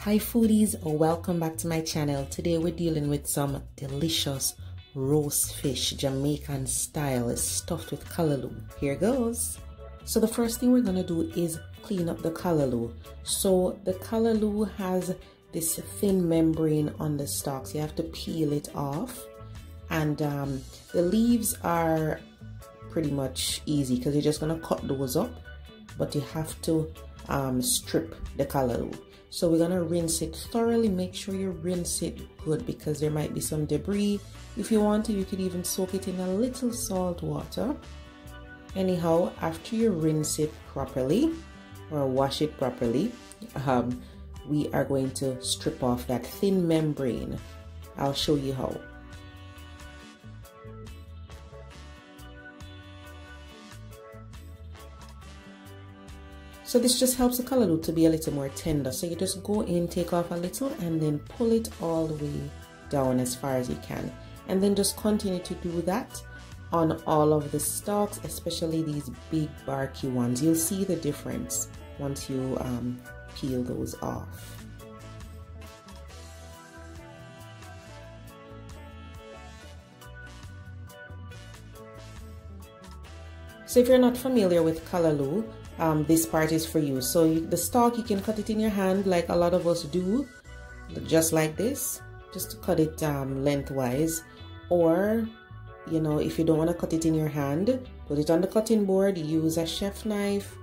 Hi foodies, welcome back to my channel. Today we're dealing with some delicious roast fish, Jamaican style, stuffed with callaloo. Here goes. So the first thing we're gonna do is clean up the callaloo. So the callaloo has this thin membrane on the stalk, so you have to peel it off. And the leaves are pretty much easy because you're just gonna cut those up, but you have to strip the callaloo. So we're gonna rinse it thoroughly. Make sure you rinse it good because there might be some debris. If you want to, you could even soak it in a little salt water. Anyhow, after you rinse it properly or wash it properly, we are going to strip off that thin membrane. I'll show you how. So this just helps the callaloo to be a little more tender. So you just go in, take off a little, and then pull it all the way down as far as you can. And then just continue to do that on all of the stalks, especially these big barky ones. You'll see the difference once you peel those off. So if you're not familiar with callaloo, this part is for you. So the stalk, you can cut it in your hand like a lot of us do, just like this, just to cut it lengthwise. Or, you know, if you don't want to cut it in your hand, put it on the cutting board, use a chef knife,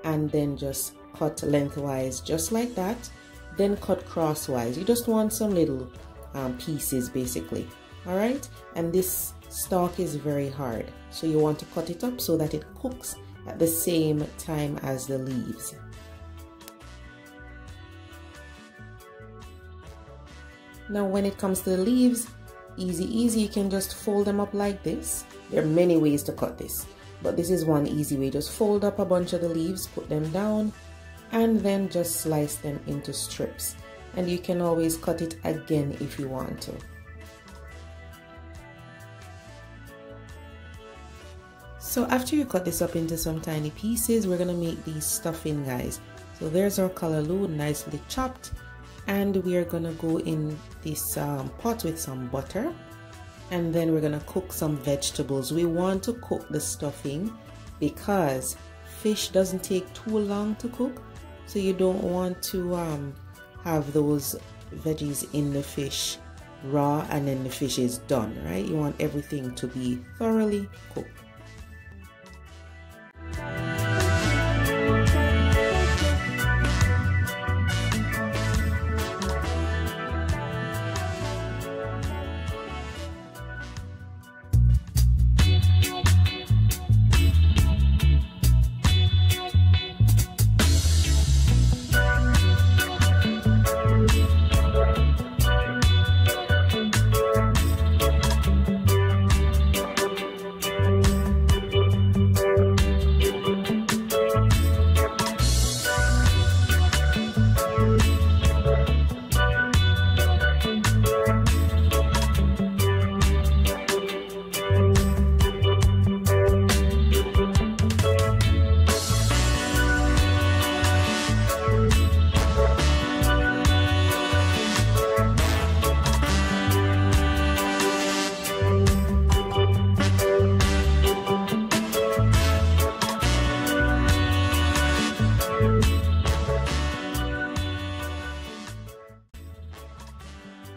and then just cut lengthwise, just like that. Then cut crosswise. You just want some little pieces, basically. All right, and this stalk is very hard, so you want to cut it up so that it cooks at the same time as the leaves. Now when it comes to the leaves, easy, you can just fold them up like this. There are many ways to cut this, but this is one easy way. Just fold up a bunch of the leaves, put them down, and then just slice them into strips. And you can always cut it again if you want to. So after you cut this up into some tiny pieces, we're gonna make these stuffing, guys. So there's our callaloo, nicely chopped, and we are gonna go in this pot with some butter, and then we're gonna cook some vegetables. We want to cook the stuffing because fish doesn't take too long to cook, so you don't want to have those veggies in the fish raw and then the fish is done, right? You want everything to be thoroughly cooked.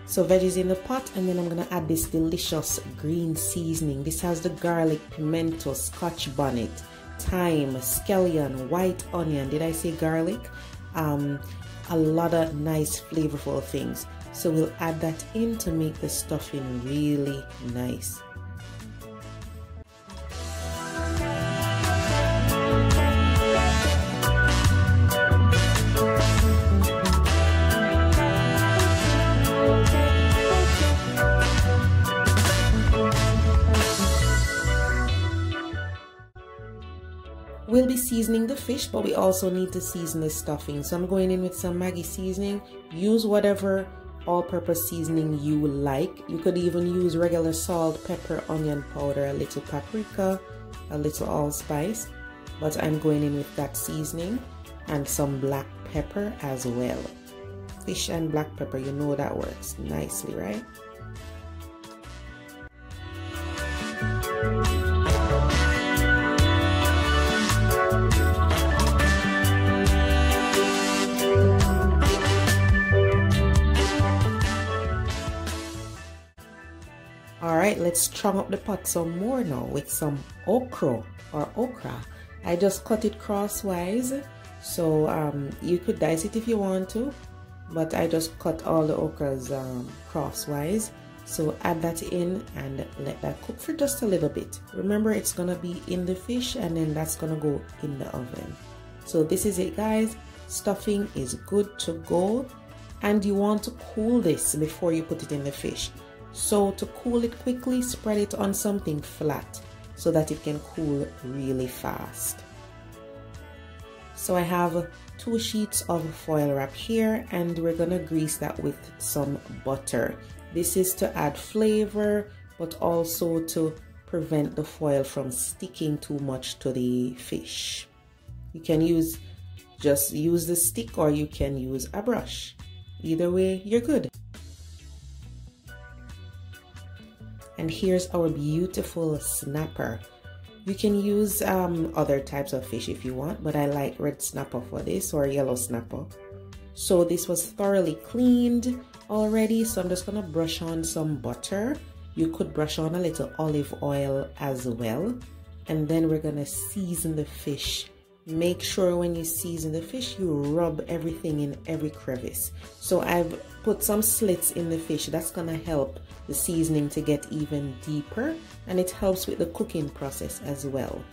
So veggies in the pot, and then I'm gonna add this delicious green seasoning. This has the garlic, pimento, scotch bonnet, thyme, scallion, white onion. Did I say garlic? A lot of nice flavorful things. So we'll add that in to make the stuffing really nice. We'll be seasoning the fish, but we also need to season the stuffing. So I'm going in with some Maggi seasoning. Use whatever all-purpose seasoning you like. You could even use regular salt, pepper, onion powder, a little paprika, a little allspice. But I'm going in with that seasoning and some black pepper as well. fish and black pepper, you know that works nicely, right? Alright, let's strong up the pot some more now with some okra or okra. I just cut it crosswise, so you could dice it if you want to, but I just cut all the okras crosswise. So add that in and let that cook for just a little bit. Remember, it's gonna be in the fish and then that's gonna go in the oven. So this is it, guys. Stuffing is good to go, and you want to cool this before you put it in the fish. So to cool it quickly, spread it on something flat so that it can cool really fast. So I have 2 sheets of foil wrap here, and we're gonna grease that with some butter. This is to add flavor, but also to prevent the foil from sticking too much to the fish. You can just use the stick, or you can use a brush. Either way, you're good. And here's our beautiful snapper. You can use other types of fish if you want, but I like red snapper for this, or yellow snapper. So this was thoroughly cleaned already, so I'm just gonna brush on some butter. You could brush on a little olive oil as well, and then we're gonna season the fish. Make sure when you season the fish, you rub everything in every crevice. So I've put some slits in the fish. That's gonna help the seasoning to get even deeper, and it helps with the cooking process as well.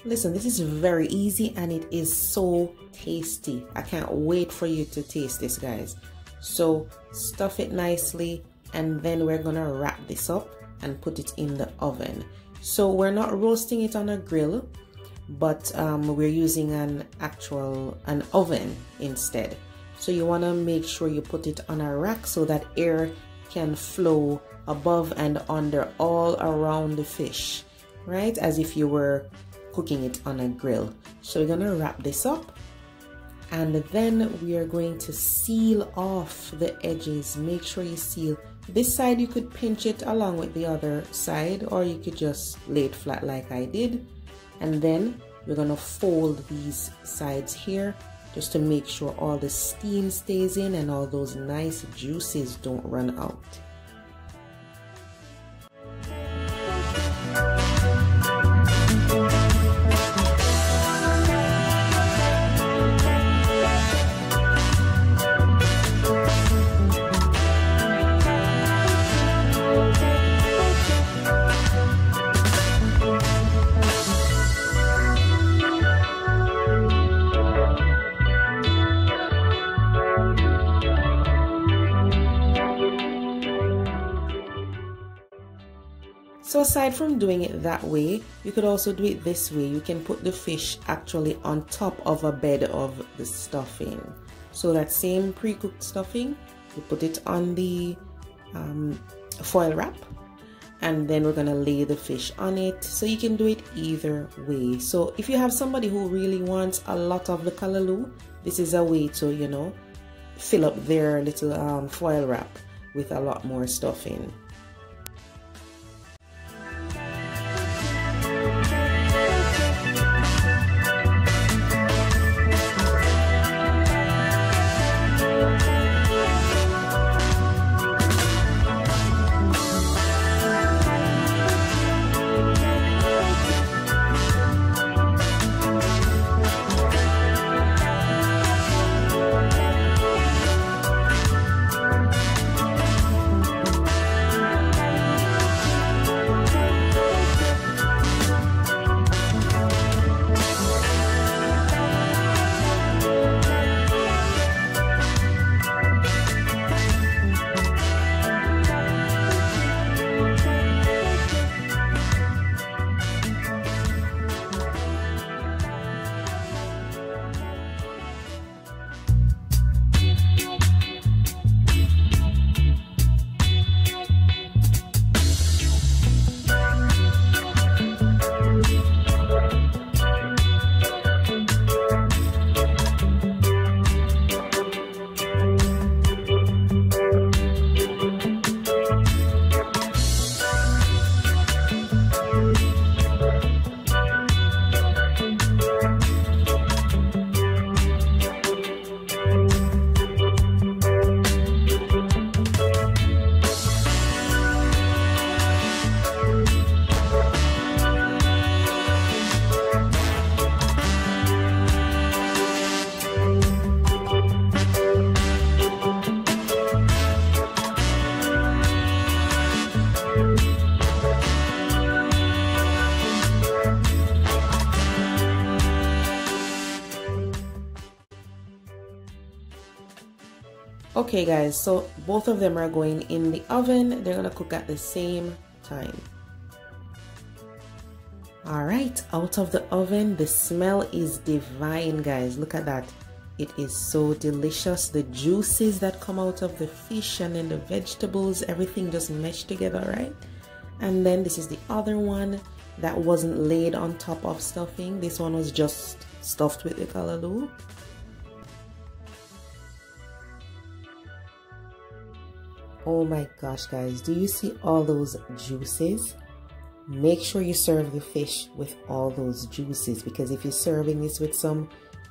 Listen, this is very easy and it is so tasty. I can't wait for you to taste this, guys. So stuff it nicely, and then we're gonna wrap this up and put it in the oven. So we're not roasting it on a grill, but we're using an oven instead. So you want to make sure you put it on a rack so that air can flow above and under all around the fish, right? As if you were cooking it on a grill. So we're gonna wrap this up, and then we are going to seal off the edges. Make sure you seal. This side you could pinch it along with the other side, or you could just lay it flat like I did. And then we're gonna fold these sides here just to make sure all the steam stays in and all those nice juices don't run out. So aside from doing it that way, you could also do it this way. You can put the fish actually on top of a bed of the stuffing. So that same pre-cooked stuffing, you put it on the foil wrap, and then we're gonna lay the fish on it. So you can do it either way. So if you have somebody who really wants a lot of the callaloo, this is a way to, you know, fill up their little foil wrap with a lot more stuffing. Okay guys, so both of them are going in the oven. They're gonna cook at the same time. All right, out of the oven. The smell is divine, guys. Look at that. It is so delicious. The juices that come out of the fish and then the vegetables, everything just meshed together, right? And then this is the other one that wasn't laid on top of stuffing. This one was just stuffed with the callaloo. Oh my gosh, guys, do you see all those juices? Make sure you serve the fish with all those juices, because if you're serving this with some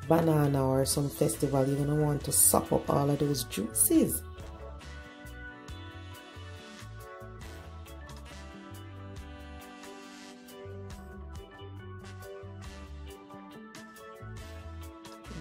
banana or some festival, you're gonna want to suck up all of those juices.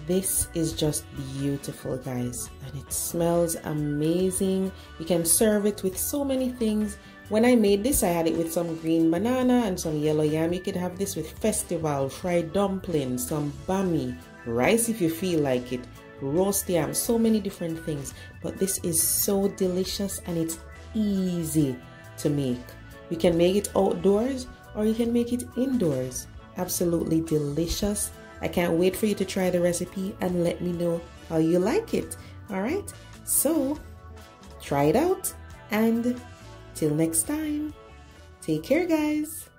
This is just beautiful, guys, and it smells amazing. You can serve it with so many things. When I made this, I had it with some green banana and some yellow yam. You could have this with festival, fried dumpling, some bammy, rice if you feel like it, roast yam, so many different things. But this is so delicious and it's easy to make. You can make it outdoors or you can make it indoors. Absolutely delicious. I can't wait for you to try the recipe and let me know how you like it. All right, so try it out and Till next time, take care guys.